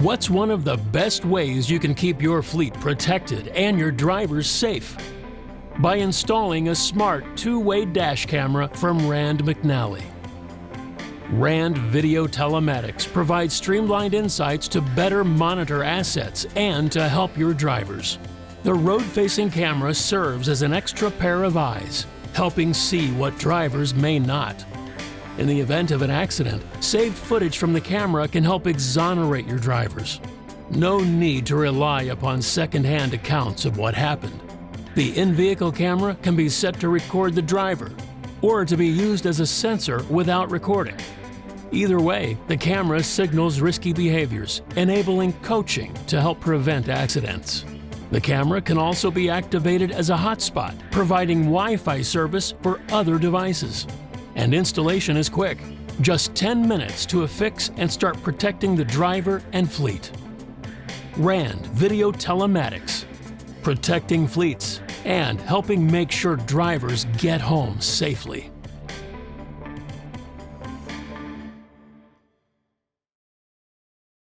What's one of the best ways you can keep your fleet protected and your drivers safe? By installing a smart two-way dash camera from Rand McNally. Rand Video Telematics provides streamlined insights to better monitor assets and to help your drivers. The road-facing camera serves as an extra pair of eyes, helping see what drivers may not. In the event of an accident, saved footage from the camera can help exonerate your drivers. No need to rely upon second-hand accounts of what happened. The in-vehicle camera can be set to record the driver, or to be used as a sensor without recording. Either way, the camera signals risky behaviors, enabling coaching to help prevent accidents. The camera can also be activated as a hotspot, providing Wi-Fi service for other devices. And installation is quick, just 10 minutes to affix and start protecting the driver and fleet. Rand Video Telematics, protecting fleets and helping make sure drivers get home safely.